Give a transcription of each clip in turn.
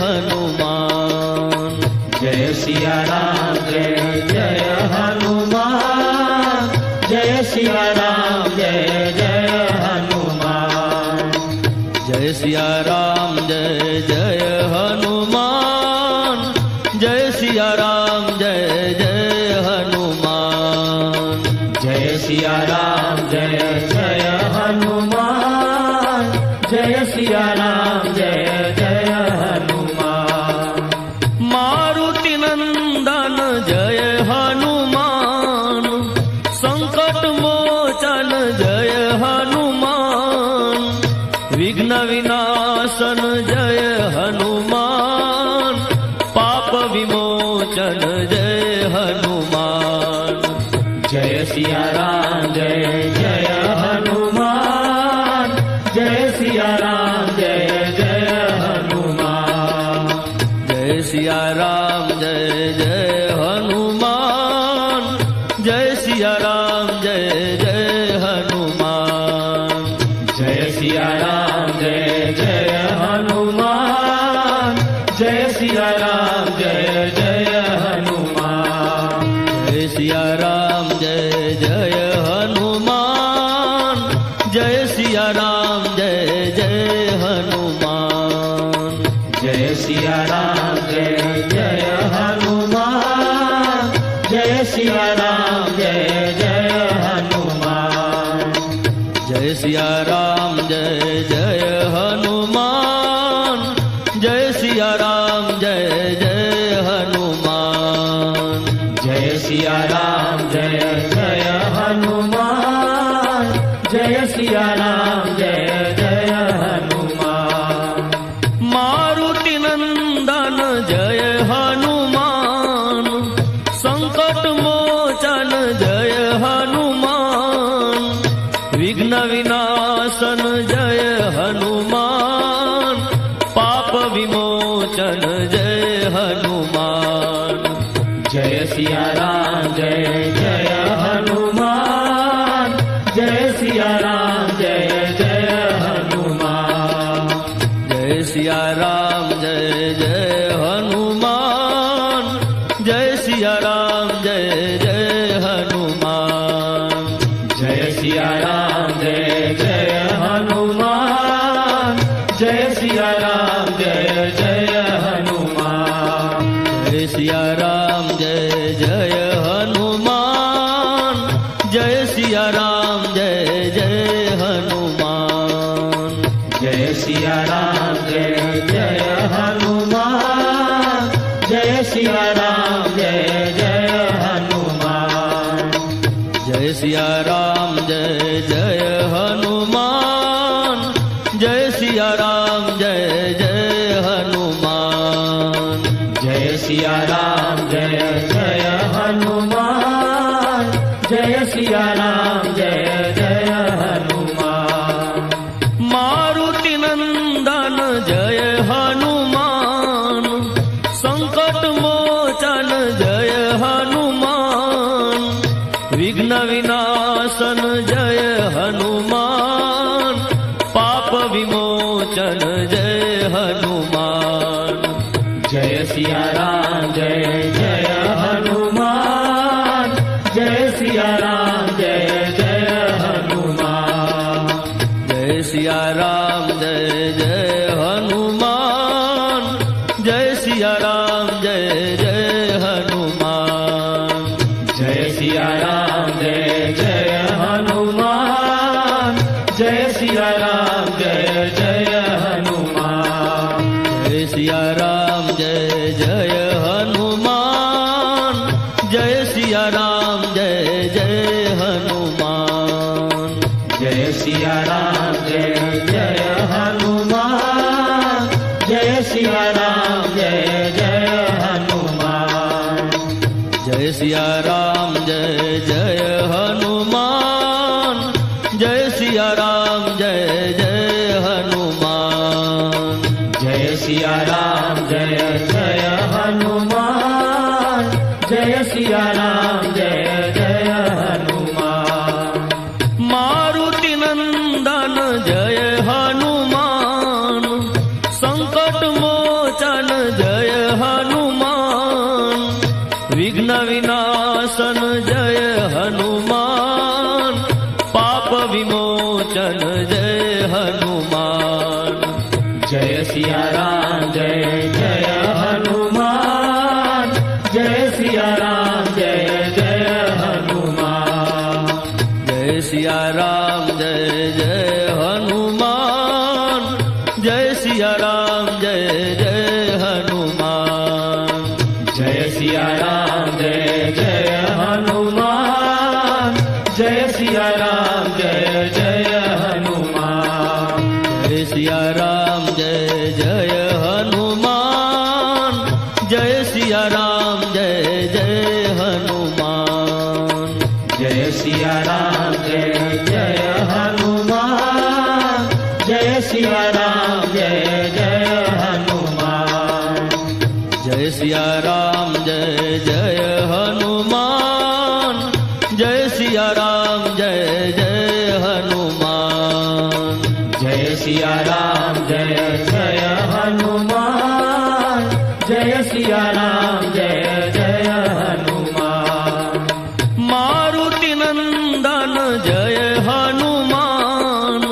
हनुमान। जय सिया राम जय जय हनुमान। जय सिया राम जय जय हनुमान। जय सिया राम जय जय हनुमान। जय सिया राम जय जय हनुमान। जय सिया राम जय जय हनुमान। जय सिया राम जय जय हनुमान। मारुति नंदन जय हनुमान। संकट मोचन जय हनुमान। विघ्न विनाशन जय हनुमान। पाप विमोचन जय हनुमान। जय सिया राम जय जय हनुमान। जय सिया राम जय जय हनुमान। जय सिया राम जय जय हनुमान। जय सिया राम जय जय हनुमान। जय सिया राम जय जय हनुमान। जय सिया राम जय जय हनुमान। जय सिया राम जय जय हनुमान। जय सिया राम जय जय हनुमान। जय सिया राम जय जय हनुमान। जय सिया राम जय जय हनुमान। जय सिया राम जय जय हनुमान। जय सिया राम जय जय हनुमान। जय सिया राम जय जय हनुमान। जय सिया राम जय जय हनुमान। मारुति नंदन जय हनुमान। संकट मोचन जय हनुमान। विघ्न विनाशन जय हनुमान। पाप विमोचन जय हनुमान। जय सिया राम जय जय हनुमान। जय सिया राम जय जय हनुमान। जय सिया राम जय जय हनुमान। जय सिया राम जय जय हनुमान। जय सिया राम जय जय हनुमान। जय सिया राम जय जय हनुमान। जय सिया राम जय जय हनुमान। जय सिया राम जय जय हनुमान। जय सिया राम जय जय हनुमान। जय सिया राम जय जय हनुमान। जय सिया राम जय जय हनुमान। जय सिया राम जय जय हनुमान। जय सिया राम जय जय हनुमान। जय सिया राम जय जय हनुमान। मारुति नंदन जय हनुमान। संकट मोचन जय हनुमान। विघ्न विनाशन जय हनुमान। पाप विमोचन जय हनुमान। जय सिया राम जय जय हनुमान। जय सिया राम जय जय हनुमान। जय सिया राम जय जय हनुमान। जय सिया राम जय जय हनुमान। जय सिया राम जय जय हनुमान। जय सिया राम जय जय हनुमान। जय सिया राम जय जय हनुमान। जय सिया राम जय जय हनुमान। जय सिया राम जय जय हनुमान। जय सिया राम जय जय हनुमान। जय सिया राम जय जय हनुमान। जय सिया राम जय जय हनुमान। जय सिया राम जय जय हनुमान। जय सिया राम जय जय हनुमान। मारुति नंदन जय हनुमान। संकट मोचन विनाशन जय हनुमान, पाप विमोचन जय हनुमान। जय सिया राम जय जय हनुमान, जय सिया राम जय जय हनुमान। जय सिया राम जय जय हनुमान, जय सिया राम जय जय हनुमान। जय सिया राम जय जय हनुमान, जय सिया राम जय जय हनुमान। जय सिया राम जय जय हनुमान, जय सिया राम जय जय हनुमान। जय सिया राम जय जय हनुमान, जय सिया राम जय जय हनुमान। जय सिया राम जय जय हनुमान, जय सिया राम जय जय हनुमान। जय सिया राम जय जय हनुमान, जय सिया राम जय जय हनुमान। मारुति नंदन जय हनुमान,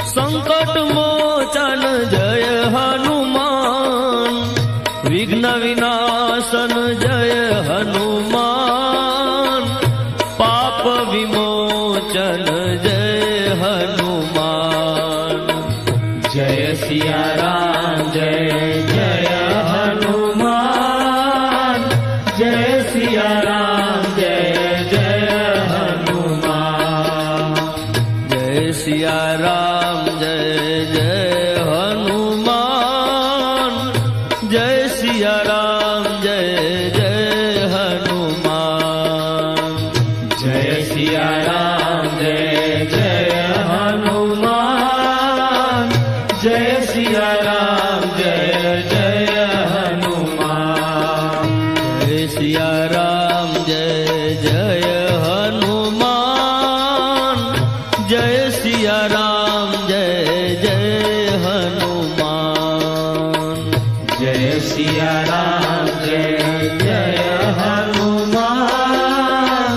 संकट मोचन जय हनुमान। विघ्न विनाशन जय हनुमान, पाप विमोचन जय हनुमान। जय सिया राम जय जय हनुमान, जय सिया राम जय जय हनुमान। जय सिया राम जय जय हनुमान, जय सिया राम जय जय हनुमान। जय सिया राम जय जय हनुमान, जय सिया राम जय जय हनुमान। जय सिया राम जय जय हनुमान, जय सिया राम जय जय हनुमान। जय सिया राम जय जय हनुमान,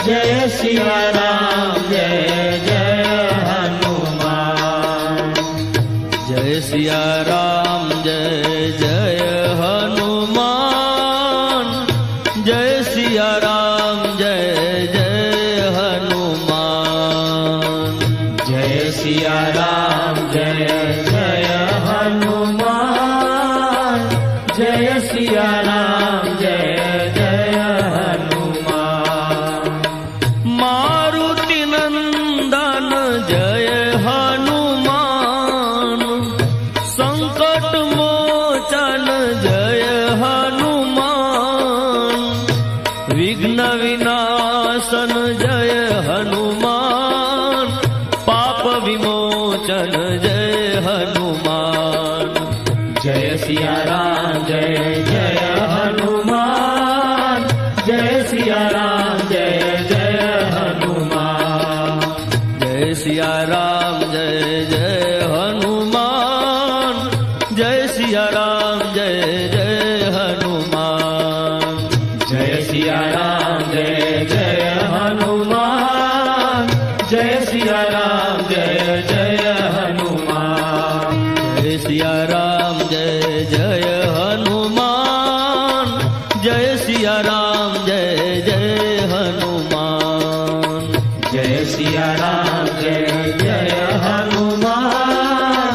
जय सिया राम जय जय हनुमान। जय सिया राम जय जय हनुमान, जय सिया राम जय जय हनुमान। जय सिया राम जय जय हनुमान, जय सिया राम जय जय हनुमान। मारुति नंदन जय हनुमान, संकट मोचन जय हनुमान। विघ्न विनाशन जय हनुमान, पाप विमोचन जय हनुमान। जय सिया राम जय जय हनुमान, जय सिया राम जय जय हनुमान। जय सिया राम जय जय हनुमान, जय सिया राम जय जय हनुमान। जय सिया राम जय जय हनुमान, जय सिया राम जय जय हनुमान। जय सिया राम जय जय हनुमान, जय सिया राम जय जय हनुमान। जय सिया राम जय जय हनुमान,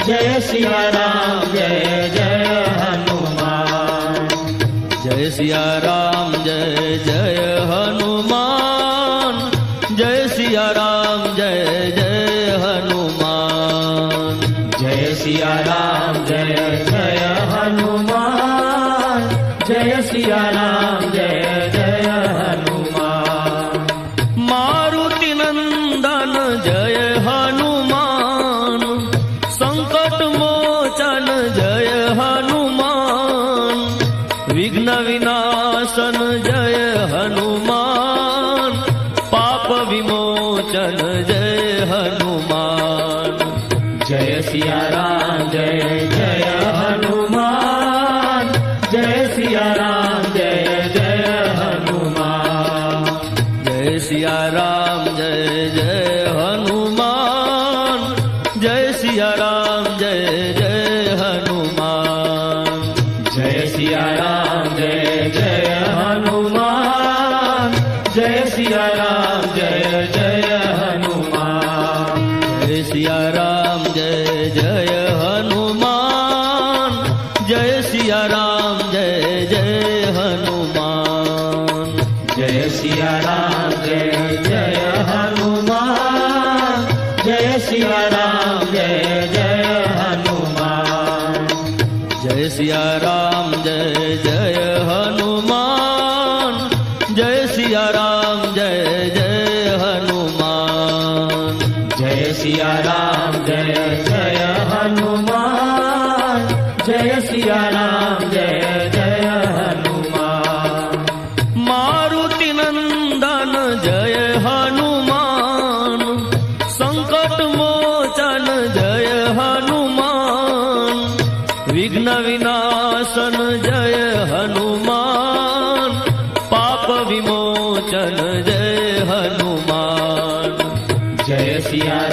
जय सिया राम जय जय हनुमान। जय सिया राम जय जय हनुमान, जय सिया राम जय जय हनुमान। जय सिया राम जय जय हनुमान, जय सिया राम जय जय हनुमान। मारुति नंदन जय हनुमान, संकट मोचन जय हनुमान। विघ्न विनाशन जय हनुमान, पाप विमोचन जय हनुमान। जय सिया राम जय जय हनुमान, जय सिया राम जय જય સિયા રામ જય જય હનુમાન જય સિયા રામ જય જય હનુમાન જય સિયા રામ જય જય હનુમાન જય સિયા રામ જય જય હનુમાન જય સિયા રામ જય જય હનુમાન જય સિયા રામ જય જય હનુમાન જય સિયા રામ જય જય હનુમાન જય સિયા રામ જય જય હનુમાન જય સિયા રામ જય જય હનુમાન જય સિયા રામ જય જય હનુમાન મારુતિ નંદન જય હનુમાન સંકટ મોચન જય હનુમાન વિઘ્ન વિનાશન જય હનુમાન પાપ વિમોચન જય હનુમાન જય સિયા